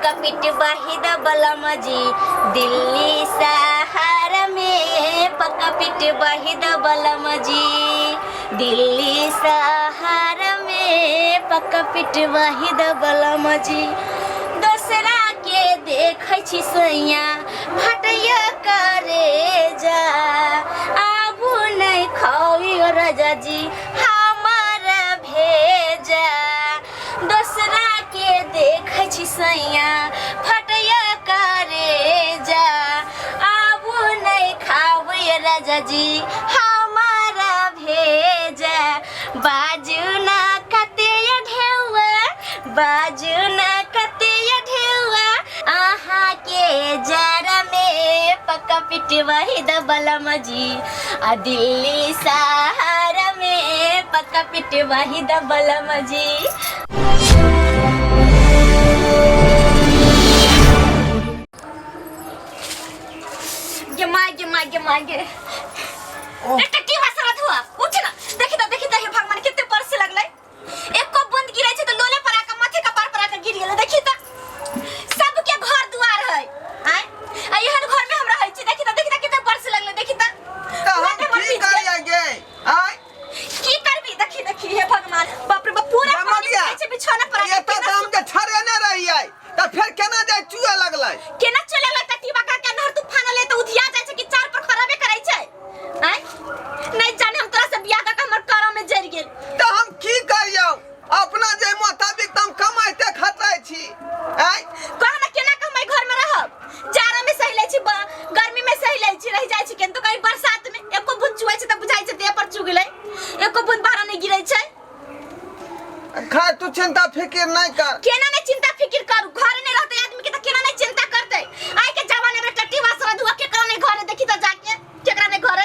पक्का पिट वाहिद बलम जी दिल्ली सहारा में पक्का पिट वाहिद बलम जी दिल्ली सहारा में पक्का पिट वाहिद बलम जी दूसरा के देखै छी सैया फटैया करे जा आबू नहीं खाओ राजा जी हमारा भेजा दूसरा के देखै छी सैया फटैया करे जा आबू नहीं खाओ राजा जी हमारा भेजा बाजू ना कते ढेउआ बाजू ना कते ढेउआ आहा के जरा में पक्का पिट वाहिद बलम जी आ दिल्ली सहारा में पक्का पिट वाहिद बलम जी मागे टट्टी वासरत हुआ उठ ना देखि त हे भगवान कितने परस लगलै एको बूंद गिरै छै त लोले पर आके माथे कपार पर आके गिर गेलै देखि त सबके घर दुआर है आय आ एहन घर में हम रहै छी देखि त कितने परस लगलै देखि त हम की करिया गे आय की करबी देखि हे भगवान बाप रे बाप पूरा पानी छै बिछौना पर ये त हम के छरे न रहियै त फेर केना जाय चुए लगलै केना चले लगलै टट्टी बाका के नहर तूफान ले त उधिया जाय छै कि चार पर खराबे करै छै आय नहीं जाने हम तोरा से बियाह का हमर करो में जर गेल त हम की करियौ अपना जे मुताबिक हम कमाइते खतै छी आय कहना केना कमाई घर में रहब जाड़ा में सही लै छी गर्मी में सही लै छी रह जाय छी केन तो कहीं बरसात में एको बूंद चुआइ छै त बुझाइ छै देह पर चु गेलै एको बूंद बाहर नहीं गिरै छै खा तू चिंता फिकिर नहीं कर केना नहीं चिंता फिकिर करू घर नहीं रहते आदमी के त केना नहीं चिंता करते आइ के जमाने में टट्टी वासरा धुआ के केना नहीं घर देखि त जाके केकरा नहीं घर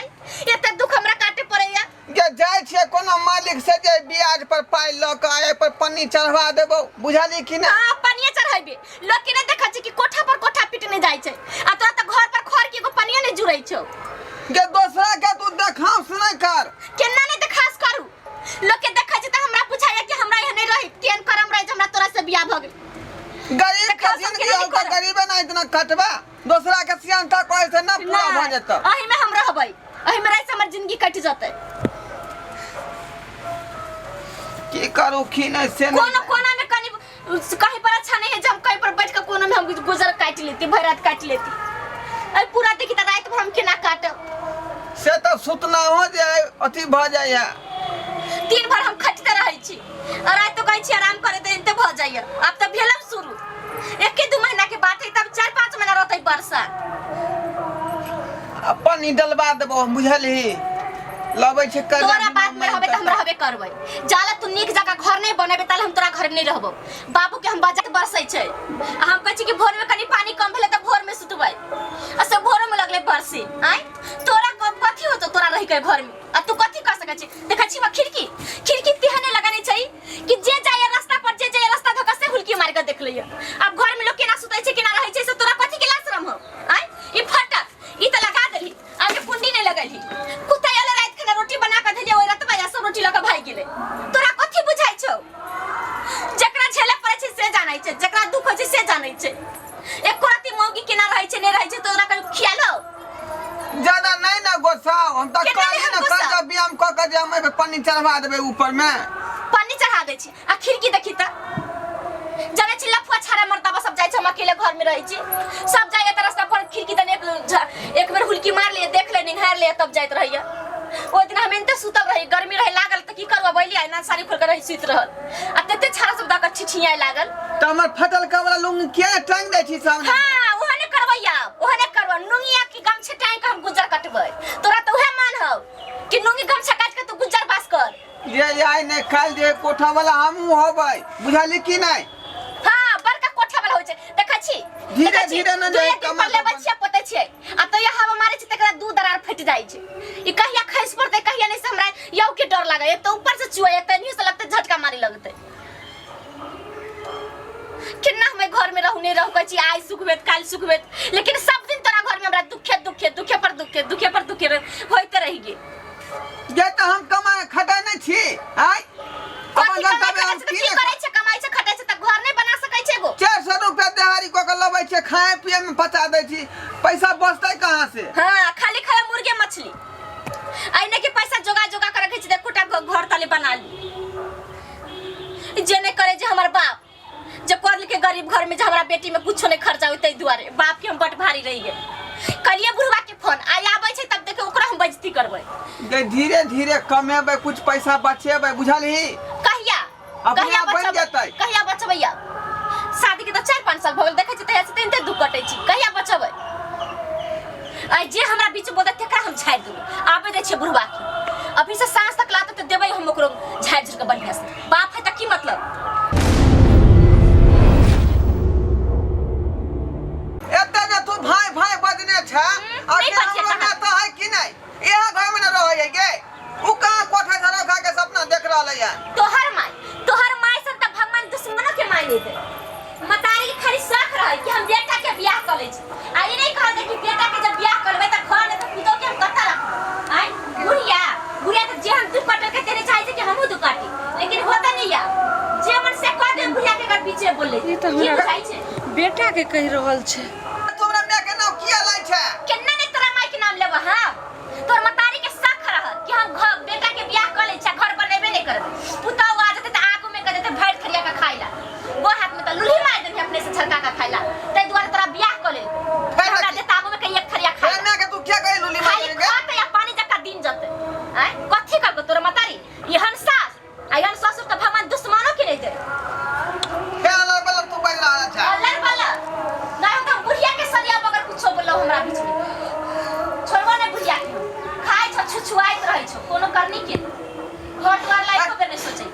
एते दुख हमरा काटे पड़ैया जे जाय छै कोनो मालिक से जे ब्याज पर पाई ल के आए पर पन्नी चढ़वा देबो बुझाली कि ना हां पन्नी चढ़ाइबे लोग के नहीं देखा छै कि कोठा पर कोठा पिटने जाय छै आ तोरा त घर पर खर के एगो पन्नी नहीं जुरै छौ जे दूसरा के तू देखास नहीं कर केना नहीं देखास करू लोग के देखा छै त हमरा पूछाया कि हमरा एहने रही केन करम रहे हमरा तोरा से बियाह भ गेल गरीब के जिंदगी हम त गरीब ना इतना कटबा दूसरा के सियानता कोई से ना पूरा भ जत अही में हम रहबै अही में रह से हमर जिंदगी कट जतै की करू की नहीं से कोनो कोना में कहीं पर अच्छा नहीं है जब कहीं पर बैठ के कोना में हम गुजर काट लेती भर रात काट लेती अरे पूरा देखी त रात भर हम केना काटब से तो सुतना हो जाए अति भ जाय दिन भर हम खटते रहै छी और रात तो कहै छी आराम करे त इनते भ जाय अब त भेलम शुरू एक दू महीना के बाद है तब 4-5 महीना रहतै वर्षा अपन ही डलवा देबो बुझली लबै छै कर तोरा बात में रहबे त हम रहबे करबै जाला तू नीक जगह घर नहीं बनेबे त हम तोरा घर नहीं रहबो बाबू के हम बजट बरसै छै आ हम कहै छी कि भोर में कनी पानी कम भेले त भोर में सुतबै आ सब भोर में लगले बरसे आय तोरा कथि होतो तोरा रहि के घर में आ तू कथि कर सकै छी देखै छी वा खिड़की तिहने लगाने छै कि जे जाय रास्ता पर जे जाय रास्ता धोका से हुलकी मार के देख लइया अब घर में लोग केना सुतै छै केना रहै छै से तोरा कथि के लाशरम हो आय ई फटक ई त लगा देली आगे कुंडी नहीं लगैली कुत्ता आले रात के रोटी बना के देलिए ओइ रात में सब रोटी लगा भाई गेले तोरा कथि बुझाइ छौ जकरा झेले पड़ै छै से जानै छै जकरा दुख होइ छै से जानै छै एको राती मौगी केना रहै छै नहीं रहै छै तोरा कल खियालो ज्यादा नहीं ना गोसाओ हम त कहली ना कर जब बियाम क के जे हम पे पन्नी चढ़वा देबे ऊपर में पन्नी चढ़ा दे छी आ खिड़की देखी त जाने छी लफुआ छाड़ा मर्तबा सब जाय छै हम अकेले घर में रहै छी सब जाय त रास्ता पर खिड़की तने एक बेर हुलकी मार लिए देख ले निहार ले तब जाइत रहिया ओ दिन हम एनते सुतल रही गर्मी रहे लागल त की करबा बैली आइ ना साड़ी खोल के रही सुत रहल आ तते छाड़ा सब द के छिछियाए लागल त हमर फटल कवला लुंगी के टांग दे छी सामने हां ओहने करबैया ओहने करबा नुंगिया की गमछे टांग के हम गुजर कटबै तोरा त उहे मान हौ कि नुंगी गमछा काट के तू गुजर बास कर ये आइ ने काल जे कोठा वाला हमहु होबै बुझाली कि नहीं हां बड़का कोठा वाला होय छै देखै छी धीरे धीरे न जे कमर ले बच्चा पते छै आ त या हवा मारे छै तकरा दू दरार फट जाय छै ई कहिया खैस पड़ते कहिया नहीं से हमरा यौ के डर लागे त ऊपर से चुए त नहीं से लगते झटका मारी लगते किन्ना हमें घर में रहने रह कछि आज सुख भेत काल सुख भेत लेकिन सब दिन तोरा घर में हमरा दुखे पर दुखे होइते रहि गे जे त हम कमाए खटाई नै छी आय अपन जनता में हम की करे छै कमाई छै खटाई छै त घर नहीं बना सकै छै गो 400 रुपया दिहाड़ी बचते कहाँ से? हाँ खाली खाए मुर्गे मछली आइने के पैसा जोगा जोगा कर रखे छी कोटा घर तले बना ली जे नहीं करे जे हमर बाप जब पढ़ के गरीब घर में जे हमरा बेटी में कुछ नहीं खर्चा होई तै दुआरे बाप के हम बट भारी रही गए कलिए बुढ़वा के फोन आई आबै छै तब देखे ओकरा हम बेइज्जती करबै धीरे धीरे कमेबै कुछ पैसा बचेबै बुझलही कहिया कहिया बन जेतै कहिया बचबैया शादी के तो 4-5 साल भ गेल देखे छी तहिया से तीन दुख कटै छी कहिया बचबै आई जे हमरा बीच बोलत तेकरा हम छाड़ देबै आबै दै छै बुढ़वा के अभी से सांस तक लाते त देबै हम ओकरो झाड़ झुड़ के बढ़िया से बाप है त की मतलब एते जे तू भाई भाई बजने छ आखिर हमरा में त है कि नहीं एहा घर में न रहै गे उ कहां कोठा घर खा के सपना देख रहलै है तोहर माय सब त भगवान दुश्मनों के माय दे मतारी के खाली शौक रहे कि हम बेटा के बियाह कर ले छी आ ई नहीं कहल कि बेटा के जब बियाह करबै त घर में त पुतो के हम कत्ता रखब आई बुढ़िया त जे हम दुख कटल के तेरे चाहे कि हमहु दुख काटी लेकिन होता नहीं या जे मन से कह दे बुढ़िया के घर पीछे बोल ले की बुझाई छे बेटा के कह रहल छे तोरा माय के नाम किया लै छै केन्ना ने तोरा माय के नाम लेब हां तोर मतारी के शौक रह कि हम घर बेटा के बियाह कर ले छी घर बनेबे नहीं करबै पुतो आ जते त आगू में कर देते भात खरिया के खाइला वो हाथ में त लुली मार देबे अपने से छलका का खाइला तै दुआरे तोरा बियाह कर ले हमरा देता आगू में एक खरिया खाइला ना के तू क्या कहि लुली मार खाली खाते या पानी जका दिन जते हैं कथि करबो तोर मतारी यहन सास आयन ससुर त भगवान दुश्मनों के नहीं दे खेला बला तू बज रहा छै अल्लाह वाला ना हम बुढ़िया के सरिया बगर कुछो बोलो हमरा बीच में छोड़बो ने बुढ़िया के खाय छ छुछुआइत रहै छ कोनो करनी के हट वाला लाइफ पे नहीं सोचै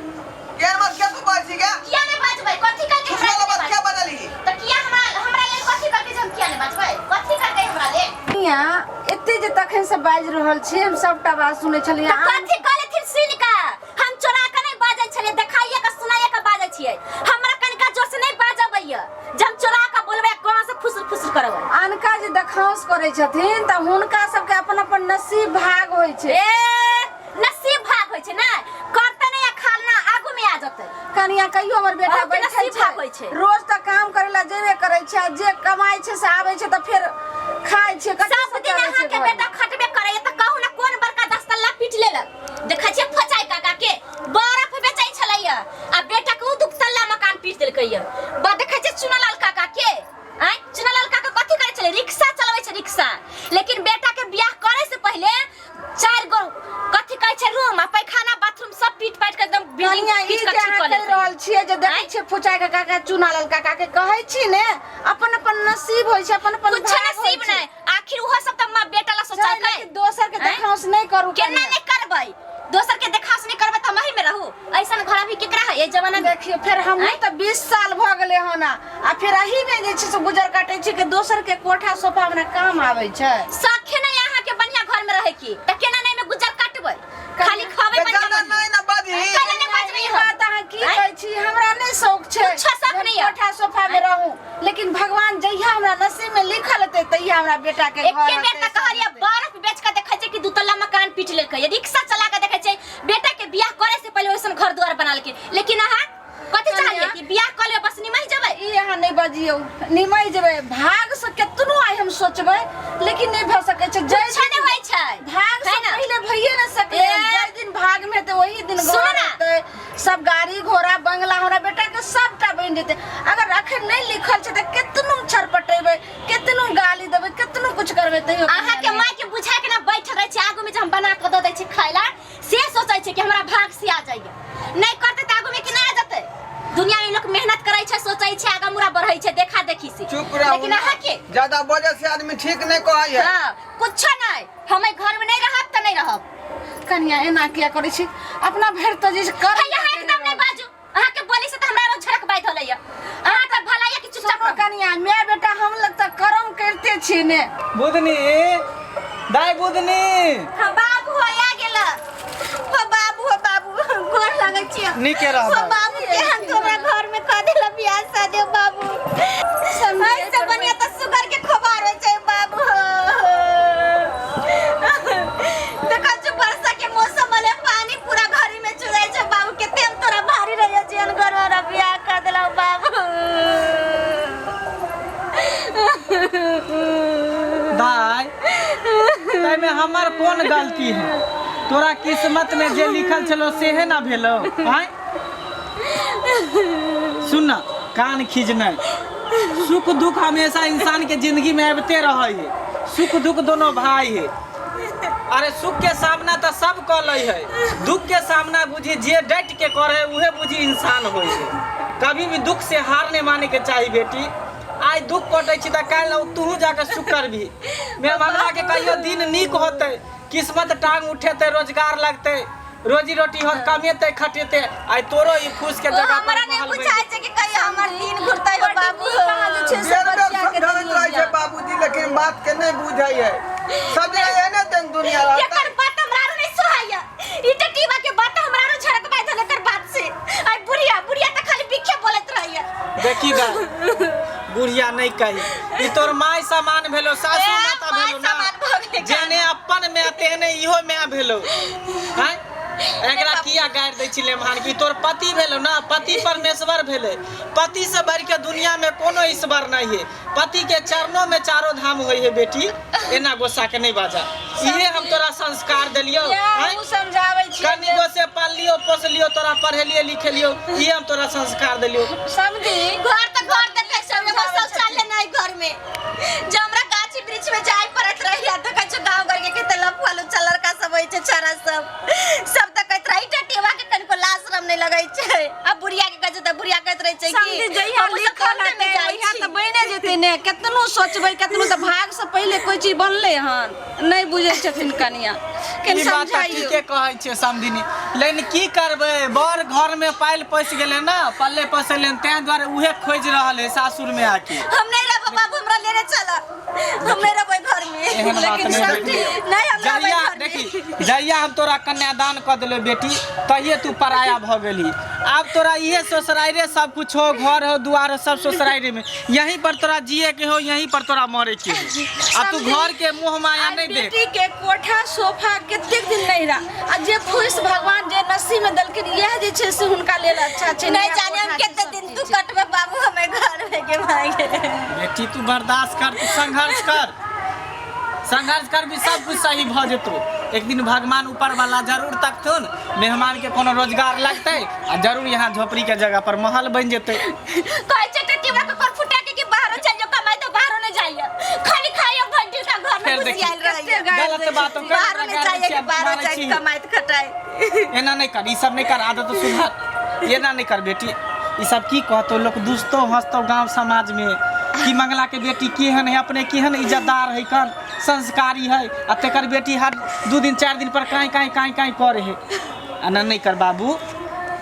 के मत के तू बाजी के किया ने बाजबै कथि करके हमरा बात क्या बदली त किया हमरा ले कथि करके हम किया ने बाजबै कथि करके हमरा ले यहाँ एते जे तखन से बाज रहल छी हम सबटा बात सुनै छलिए कथि कहले थिन सुन का हम चोरा के नहीं बाजै छलिए देखाइए के सुनाइए के बाजै छियै हमरा कनिका जोर से नहीं बाजबैया जब चोरा के बोलबै कोना से फुसुर फुसुर करबै अनका जे दखांस करै छथिन त हुनका सबके अपन अपन नसीब भाग होय छै ए नसीब भाग होय छै ना करते नहीं खाना आगू में आ जतै कनिया कहियो हमर बेटा और बैठै नसीब भाग होय छै रोज त काम करेला जेबे करै छै जे कमाई छै से आबै छै त फिर खाय छै सब दिन अहाँ के बेटा खटबे करे त कहू ना कोन बड़का 10 तल्ला पीट लेलक देखै छियै फचाई काका के बरफ बेचै छलैया आ बेटा के उ दुख तल्ला मकान पीट देलकैया बा देखै छियै चुनालाल काका के आई चुनालाल काका कथि करे छले रिक्शा चलाबै छै रिक्शा लेकिन बेटा के बियाह करे से पहले 4 गो कथि कहै छै रूम आ पैखाना बाथरूम सब पीट पाट के एकदम बिल्डिंग पीट के ठीक कर रहल छियै जे देखै छियै फुचाई काका के चुनालाल काका के कहै छी ने अपन अपन नसीब होय छै अपन अपन कुछ नसीब नहीं आखिर ओहो सब त मां बेटा ला सोचल कै दोसर के दखांस नहीं करू केना नहीं करबै दोसर के देखास नहीं करबै त मही में रहू ऐसन घर अभी केकरा है ए जमाना में देखियो फिर हम त 20 साल भ गेले हना आ फिर अही में जे छै से गुजर काटै छी के दोसर के कोठा सोफा में काम आबै छै सखे नहीं यहाँ के बढ़िया घर में रहे की त केना नहीं में गुजर काटबै खाली खाबै बढ़िया नहीं ना बाजी केना नहीं बाजबै ई बात अहाँ की कहै छी हमरा नहीं शौक छै अच्छा शौक नहीं है कोठा सोफा में रहूं लेकिन भगवान जहिया हमरा नसीब में लिखल हेतै तहिया हमरा बेटा के घर एके बेर त कहलिए बर्फ बेच के देखै छै कि दू तल्ला मकान पीट लेलकै रिक्शा चला के देखै छै बेटा के बियाह करे से पहले ओइसन घर द्वार बना लेके लेकिन अहाँ कथि चाहिए कि बियाह कर ले बस निमहि जबै ई अहाँ नहीं बजियौ निमहि जेबै भाग से केतनो आइ हम सोचबै लेकिन नहीं भ सकै छै जय छने होय छै भाग से पहले भइए न सकै जय दिन भाग में त वही दिन घर हेतै सब गाड़ी घोड़ा बंगला हमरा बेटा के सबटा बन जेतै अगर अखन नहीं लिखल छै त केतनो छरपटेबै केतनो गाली देबै केतनो कुछ करबै तइयो अहाँ के माय के बुझा के ना बैठ रहै छै आगू में जे हम बना के द दै छी खाइला से सोचै छै कि हमरा भाग से आ जाइए नहीं करते त आगू में कि नहीं आ जतै दुनिया में लोग मेहनत करे छै सोचै छै आगा मुरा बढ़ै छै देखा देखी से चुप रहो लेकिन अहाँ के ज्यादा बोले से आदमी ठीक नहीं कहै है हां कुछ नहीं हमें घर में नहीं रहब त नहीं रहब कनिया एना किया करै छी अपना भर त जे कर यहाँ एकदम नहीं बाजू अहाँ के बोली से त हमरा एगो झड़क बाइत होलैया अहाँ त भलाइया कि चुपचाप रहो कनिया मैं बेटा हम लोग त कर्म करते छी ने बुधनी दाई बुधनी हां बाबू होया गेल हो बाबू गोर लगै छी नीके रह हो बाबू के हम तोरा घर में क देला बियाह शादी बाबू ऐसे बनिया त सुगर के खबर होय छै बाबू देखा जो वर्षा के मौसम वाले पानी पूरा घरी में चुराई छै बाबू केते हम तोरा भारी रहै जियन घर में बियाह क देला बाबू दाई दाई तै में हमर कौन गलती है? तोरा किस्मत में जे लिखल छलो सेहे ना भेलो आय। सुन ना, कान खींचना। सुख दुख हमेशा इंसान के जिंदगी में आबते रहे है। सुख दुख दोनों भाई है। अरे सुख के सामना तो सब कर ले है, दुख के सामना बुझी जे डट के करे उहे बुझी इंसान होय है। कभी भी दुख से हार नहीं माने के चाहिए बेटी। आज दुख कटे छी त काल तू जाके सुख करबी। मैं भगला के कहियो दिन नीक होते, किस्मत टांग उठेते, रोजगार लगते, रोजी रोटी हो कमेते खटेते। आई तोरो ई फूस के जगह हमरा नहीं बुझाय छै कि कहियो हमर दिन घुरतै हो बाबू। बाबूजी लेकिन बात के नहीं बुझाई है। सब जगह ना तन दुनिया रहता एकर बात हमरा नहीं सुहाया। ई टटीवा के बात हमरा झड़क बाय धले कर बात से। आई बुढ़िया त खाली बिखे बोलत रहैया। देखी गा बुढ़िया नहीं कही, ई तोर माय समान भेलो, सासू माता भेलो ना। जेने अपन में तेने इहो में भेलो। हैं एकरा किया गाड़ दै छिले मान की? तोर पति भेलो ना, पति परमेश्वर भेले। पति से बढ़ के दुनिया में कोनो ईश्वर नहीं है। पति के चरणों में चारों धाम होई है बेटी। एना गोसा के नहीं बाजा। इहे हम तोरा संस्कार देलियो, हम समझाबै छी। कनी गो से पाल लियो, पोस लियो, तोरा पढ़ेलियो लिखेलियो, इहे हम तोरा संस्कार देलियो। समझी घर देखे सब शौचालय नहीं घर में। जब हमरा गाछी वृक्ष में जाय पड़त रहिया त कछ गांव घर के केते लफालू चलर का सब होय छै, छोरा सब त कहत रही टटीवा के कनको लाज शरम नहीं लगै छै। अब बुढ़िया के कहै त बुढ़िया कहत रहे छै कि समझी जइया लिखल है ओहिया त बने जेते ने। केतनो सोचबै केतनो त भाग से पहले कोई चीज बनले हन, नहीं बुझै छथिन कनिया के ई बात समझाइयो। ठीके कहै छै समधिनी, लेकिन की करबै? बर घर में पाइल पैस गेले ना, पल्ले पसले तै द्वारे उहे खोज रहल है सासुर में आके। हम नहीं रहब बाबू, हमरा लेने चला। हम नहीं रहबै घर में। लेकिन नहीं हम जइया देखी जइया हम तोरा कन्यादान क देले बेटी, तहिए तू पराया भ गेली। अब तोरा इहे ससुराइरे सब कुछ हो, घर हो दुआर हो, सब ससुराइरे में। यहीं पर तोरा जिए के हो, यहीं पर तोरा मरे के हो। अब तू घर के मुंह माया नहीं देख। बेटी के कोठा सोफा कतेक दिन नहीं रहा। आ जे खुश भगवान जे नसीब में दलकिन यह जे छै से हुनका लेल अच्छा छै। नहीं जाने हम कितने दिन तू कटबे बाबू, हमें घर में के भागे। बेटी तू बर्दाश्त कर, तू संघर्ष कर भी सब कुछ सही भ जेतो। एक दिन भगवान ऊपर वाला जरूर तकथुन, मेहमान के कोनो रोजगार लगते आ जरूर यहाँ झोपड़ी के जगह पर महल बन जेते। कोई चटटीवा को कर फुटा के बाहर चल जो, कमाई तो बाहर न जाइए, खाली खाइयो घंटी का घर में घुस आइल रहिए। गलत बात कर, बाहर न जाइए कि बाहर जाके कमाई तो खटाई। एना नहीं कर, ई सब नहीं कर, आदत तो सुधार। एना नहीं कर बेटी, ई सब की कहतो लोग दुस्तो हंसतो गांव समाज में कि मंगला के बेटी केहन है, अपने केहन इज्जतदार है, कन संस्कारी है। आ तेकर बेटी हर 2 दिन 4 दिन पर काई करे है। एना नहीं कर बाबू,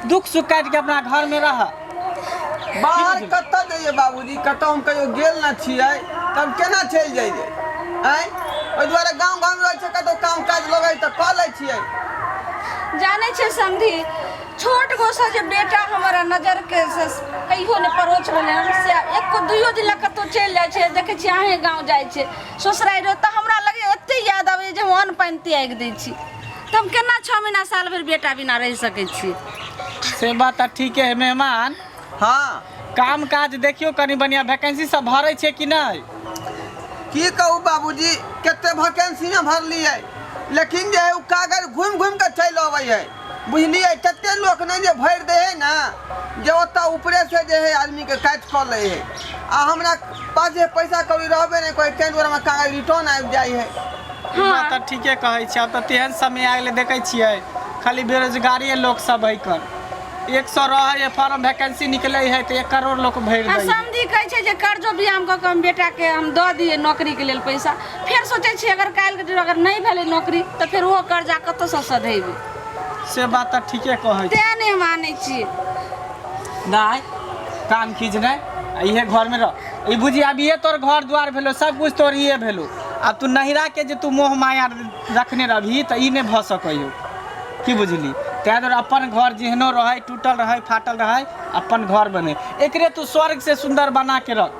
दुख सुख काट के अपना घर में रह। बाहर कत्ता जाइए बाबूजी? कतौ हम कहियो गेल ना छियै, तब केना चल जाइए? हैं ओइ दुआरे गांव में रहै छै, कतौ काम काज लगै त क लै छियै। जाने छे समझी, छोट गोसा जे बेटा हमारा नजर के से कहियो ने परोच रहले से एको दुइयो दिन ला कतो चल जाय छे। देखे छी आहे गांव जाय छे ससुराल रो त हमरा लगे एते याद आवे जे हम अन्न पानी त्याग दै छी। त हम केना 6 महीना साल भर बेटा बिना रह सकै छी? से बात ठीक है मेहमान। हाँ काम काज देखियो, कनी बढ़िया वैकेंसी सब भरे छे कि नहीं? की कहू बाबूजी, केते वैकेंसी में भरलियै, लेकिन जे उ कागज घूम के चल आबै है, बुझलियै? कते लोग नहीं जे भर दे है ना, जे ओता ऊपरे से जे है आदमी के काट क ले है। आ हमरा पास जे पैसा कौड़ी रहबे नहीं कोई, केन दुआरे में कागज रिटर्न आबि जाय है। बात ठीके कहै छी। अब त तेहन समय आगले देखे छियै, खाली बेरोजगारी लोग सब है कर। 100 रहे फॉर्म वैकेंसी निकले है तो 1 करोड़ लोग भर दे। समझी कहै छै जे कर्जो बियाम क हम बेटा के हम द दिए नौकरी के लेल पैसा, फिर सोचे छी अगर काल के दिन अगर नहीं भेले नौकरी तो फिर वो कर्जा कत से सधेबे। से बात त ठीके कहै छी। ते नहीं मानै छी। नहीं काम खींच नहीं, इहे घर में रह। ई बुझी अब ये तोर घर द्वार भेलो, सब कुछ तोर ये भेलो। अब तू नहिरा के जे तू मोह माया रखने रही तो ई नहीं भ सकइयो, की बुझली? तै द्वारे अपन घर जेहनो रहे, टूटल रहे फाटल रहे, अपन घर बने। एकरे तू स्वर्ग से सुंदर बना के रख,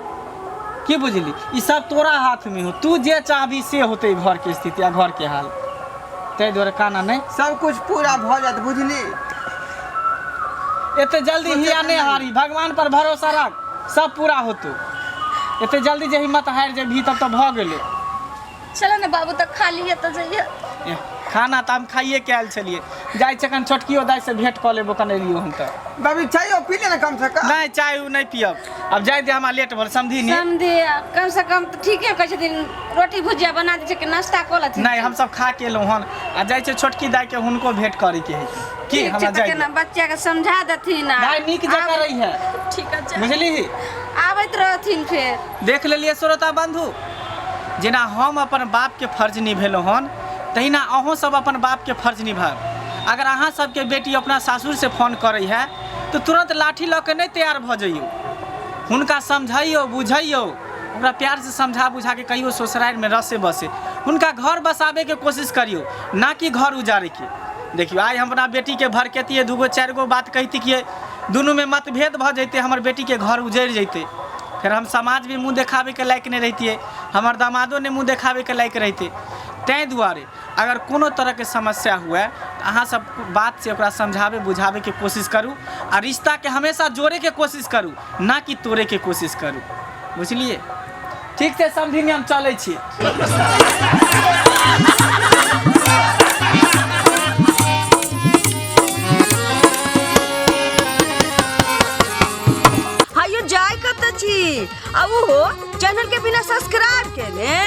की बुझली? ई सब तोरा हाथ में हो, तू जे चाहबी से होते घर के स्थिति या घर के हाल। तै द्वारे काना नहीं, सब कुछ पूरा भ जात, बुझली? एते जल्दी हिया नहीं हारी, भगवान पर भरोसा रख, सब पूरा होतो। एते जल्दी जे हिम्मत हार जेबही तब तो भ गेले। चलो ना बाबू तक खा लिए तो जाइए। एह, खाना तो हम खाइए के आयल छलिए। जाय छकन छोटकियो दाई से भेंट कऽ लेबो कने लियो हम त। बाबू चाय पी ले ना कम से कम। नहीं चाय उ नहीं पियब। अब जाय दे हमरा लेट भर समझी नी। समझे कम से कम तो ठीक है कहै दिन रोटी भुजिया बना दै छै कि नाश्ता कऽ लथि। नहीं हम सब खा के एलहुँ हन आ जाय छै छोटकी दाई के हुनको भेंट करे के है की हमरा जाय ना बच्चा के समझा देथिन ना। दाई नीक जगह रही है ठीक है बुझली। आबैत रहथिन फिर। देख लेलिए श्रोता बंधु जेना हम अपन बाप के फर्ज निभेलहुँ हन तहिना अहूँ सब अपन बाप के फर्ज निभाब। अगर अहाँ सबके बेटी अपना सासुर से फोन करे है तो तुरंत लाठी लऽ के नहीं तैयार भऽ जइयो। हुनका समझाइयो बुझाइयो ओकरा प्यार से समझा बुझा के कहियो ससुराल में रसे बसे हुनका घर बसाबे के कोशिश करियो ना कि घर उजाड़े के। देखियो आइ हम अपना बेटी के भड़कतिए दूगो चार गो बात कहती कि दुनू में मतभेद भऽ जैते हमर बेटी के घर उजड़ जैते फिर हम समाज में मुँह देखावे के लायक नहीं रहतिए हमर दामादो ने मुँह देखावे के लायक रहते। तैं दुआरे अगर कोनो तरह के समस्या हुए तो अहाँ सब बात से ओकरा समझावे बुझावे के कोशिश करू आ रिश्ता के हमेशा जोड़े के कोशिश करू ना कि तोड़े के कोशिश करू बुझलिए। ठीक से समझी हम चले छी। जाय कत छी अब हो चैनल के बिना सब्सक्राइब के ने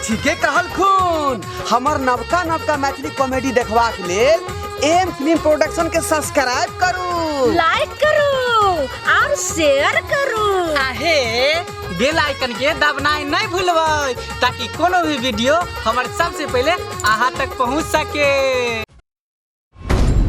ठीके कहल खून हमर नवका मैथिली कॉमेडी देखबाक लेल एम फिल्म प्रोडक्शन के सब्सक्राइब करू लाइक करू और शेयर करू आहे बेल आइकन के दबनाई नहीं भूलबै ताकि कोनो भी वीडियो हमर सबसे पहले अहाँ तक पहुंच सके।